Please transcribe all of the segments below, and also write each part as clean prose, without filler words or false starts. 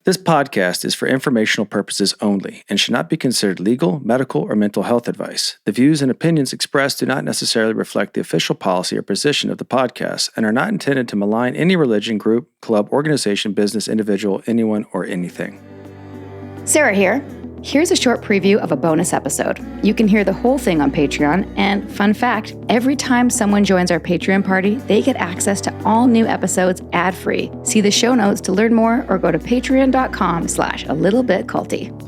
This podcast is for informational purposes only and should not be considered legal, medical, or mental health advice. The views and opinions expressed do not necessarily reflect the official policy or position of the podcast and are not intended to malign any religion, group, club, organization, business, individual, anyone, or anything. Sarah here. Here's a short preview of a bonus episode. You can hear the whole thing on Patreon, and fun fact, every time someone joins our Patreon party, they get access to all new episodes ad-free. See the show notes to learn more or go to patreon.com/alittlebitculty.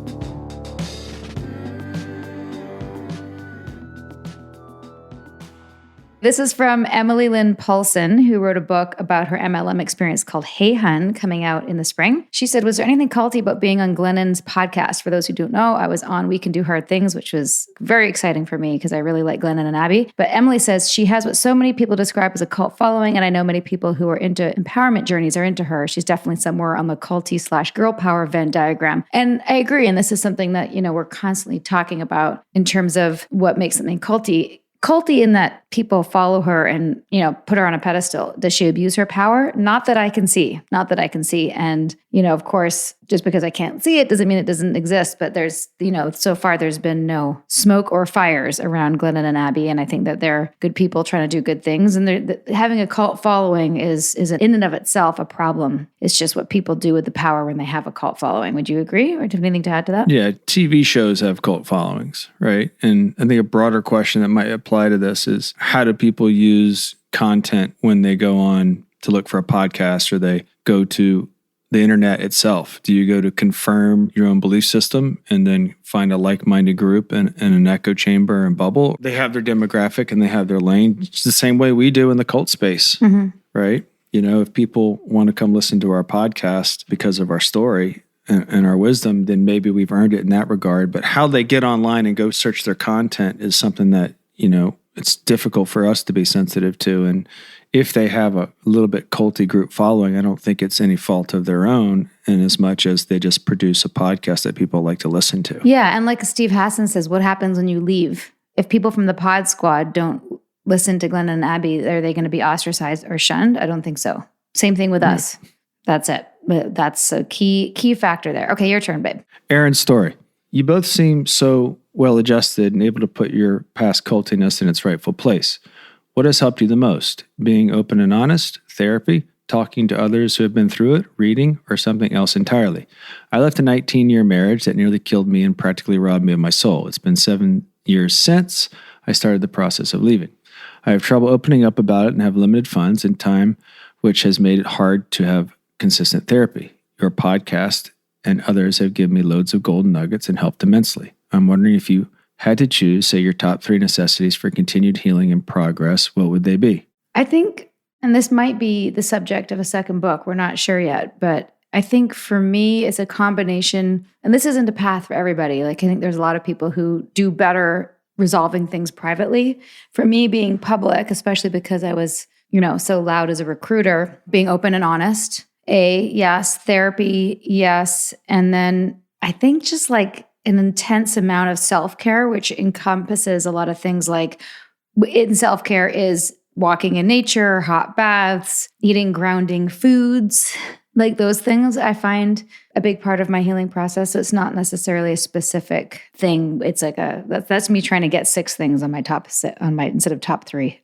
This is from Emily Lynn Paulson, who wrote a book about her MLM experience called Hey Hun, coming out in the spring. She said, was there anything culty about being on Glennon's podcast? For those who don't know, I was on We Can Do Hard Things, which was very exciting for me because I really like Glennon and Abby. But Emily says she has what so many people describe as a cult following, and I know many people who are into empowerment journeys are into her. She's definitely somewhere on the culty/girl power Venn diagram. And I agree, and this is something that, we're constantly talking about in terms of what makes something culty. Culty in that people follow her and, put her on a pedestal. Does she abuse her power? Not that I can see. And, of course, just because I can't see it doesn't mean it doesn't exist. But there's, so far there's been no smoke or fires around Glennon and Abby. And I think that they're good people trying to do good things. And having a cult following is in and of itself a problem. It's just what people do with the power when they have a cult following. Would you agree? Or do you have anything to add to that? Yeah, TV shows have cult followings, right? And I think a broader question that might apply to this is, how do people use content when they go on to look for a podcast or they go to the internet itself? Do you go to confirm your own belief system and then find a like-minded group in an echo chamber and bubble? They have their demographic and they have their lane. It's the same way we do in the cult space, right? If people want to come listen to our podcast because of our story and our wisdom, then maybe we've earned it in that regard. But how they get online and go search their content is something that, it's difficult for us to be sensitive to. And if they have a little bit culty group following, I don't think it's any fault of their own, in as much as they just produce a podcast that people like to listen to. Yeah. And like Steve Hassan says, what happens when you leave? If people from the pod squad don't listen to Glennon and Abby, are they going to be ostracized or shunned? I don't think so. Same thing with us. That's it. But that's a key factor there. Okay, your turn, babe. Aaron's story. You both seem so well-adjusted and able to put your past cultiness in its rightful place. What has helped you the most? Being open and honest, therapy, talking to others who have been through it, reading, or something else entirely? I left a 19-year marriage that nearly killed me and practically robbed me of my soul. It's been 7 years since I started the process of leaving. I have trouble opening up about it and have limited funds and time, which has made it hard to have consistent therapy. Your podcast and others have given me loads of golden nuggets and helped immensely. I'm wondering, if you had to choose, say, your top 3 necessities for continued healing and progress, what would they be? I think, and this might be the subject of a second book, we're not sure yet, but I think for me, it's a combination, and this isn't a path for everybody. Like, I think there's a lot of people who do better resolving things privately. For me, being public, especially because I was, so loud as a recruiter, being open and honest, yes, therapy, yes. And then I think just like an intense amount of self-care, which encompasses a lot of things like in self-care is walking in nature, hot baths, eating grounding foods, like those things I find a big part of my healing process. So it's not necessarily a specific thing. It's like that's me trying to get 6 things on my instead of top 3.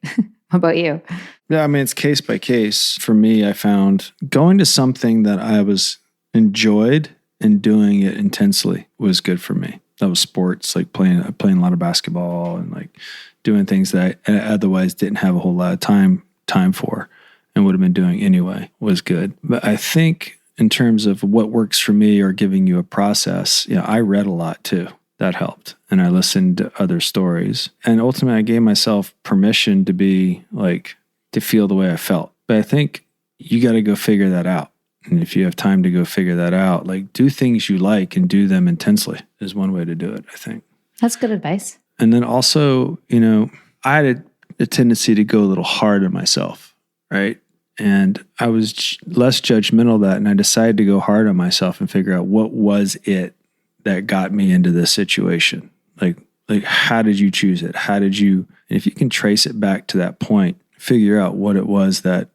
How about you? Yeah, I mean, it's case by case. For me, I found going to something that I was enjoyed and doing it intensely was good for me. That was sports, like playing a lot of basketball and like doing things that I otherwise didn't have a whole lot of time for and would have been doing anyway, was good. But I think in terms of what works for me or giving you a process, I read a lot too. That helped. And I listened to other stories. And ultimately, I gave myself permission to be to feel the way I felt. But I think you got to go figure that out. And if you have time to go figure that out, do things you like and do them intensely is one way to do it, I think. That's good advice. And then also, I had a tendency to go a little hard on myself, right? And I was less judgmental of that. And I decided to go hard on myself and figure out what was it that got me into this situation. Like how did you choose it? And if you can trace it back to that point, figure out what it was that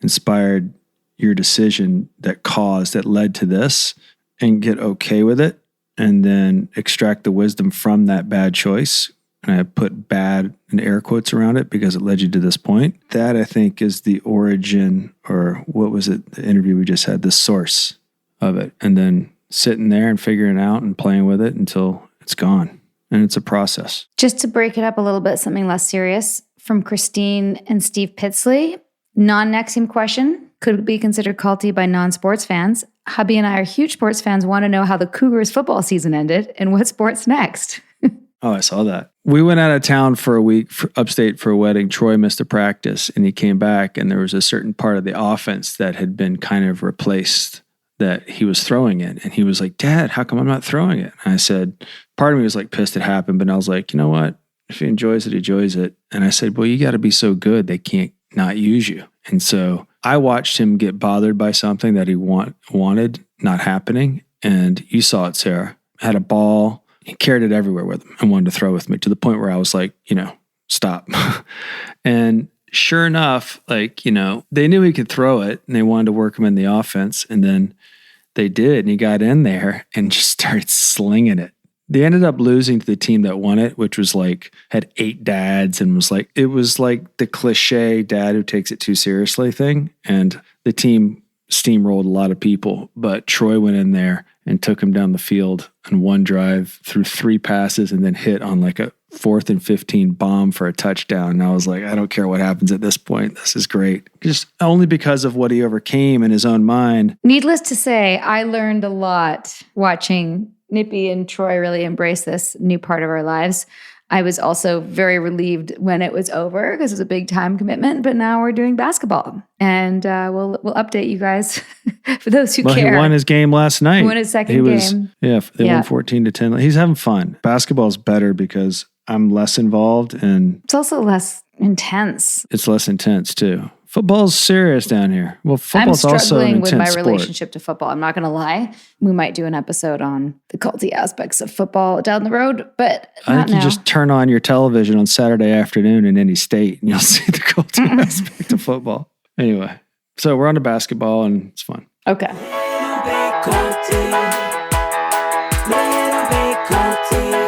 inspired your decision that led to this, and get okay with it and then extract the wisdom from that bad choice. And I put bad in air quotes around it because it led you to this point. That I think is the origin, or what was it, the interview we just had, the source of it. And then sitting there and figuring it out and playing with it until it's gone. And it's a process. Just to break it up a little bit, something less serious from Christine and Steve Pitsley. Non-Nexium question. Could it be considered culty by non-sports fans? Hubby and I are huge sports fans, want to know how the Cougars football season ended and what sports next. Oh, I saw that. We went out of town for a week upstate for a wedding. Troy missed a practice and he came back and there was a certain part of the offense that had been kind of replaced that he was throwing it. And he was like, Dad, how come I'm not throwing it? And I said, part of me was like pissed it happened, but I was like, you know what? If he enjoys it, he enjoys it. And I said, well, you got to be so good they can't not use you. And so I watched him get bothered by something that he wanted not happening. And you saw it, Sarah. Had a ball. He carried it everywhere with him and wanted to throw with me to the point where I was like, stop. And sure enough, they knew he could throw it and they wanted to work him in the offense. And then they did. And he got in there and just started slinging it. They ended up losing to the team that won it, which was had 8 dads and it was like the cliche dad who takes it too seriously thing. And the team steamrolled a lot of people, but Troy went in there and took him down the field on one drive through 3 passes and then hit on a 4th and 15 bomb for a touchdown. And I was like, I don't care what happens at this point. This is great. Just only because of what he overcame in his own mind. Needless to say, I learned a lot watching Nippy and Troy really embrace this new part of our lives. I was also very relieved when it was over because it was a big time commitment, but now we're doing basketball and we'll update you guys for those who care. He won his game last night. He won his second game. They won 14-10. He's having fun. Basketball is better because I'm less involved and it's also less intense. It's less intense too. Football's serious down here. Well, football's also an intense sport. I'm struggling with my relationship to football. I'm not going to lie. We might do an episode on the culty aspects of football down the road, but I think you just turn on your television on Saturday afternoon in any state and you'll see the culty aspect of football. Anyway, so we're on to basketball and it's fun. Okay. Little bit culty.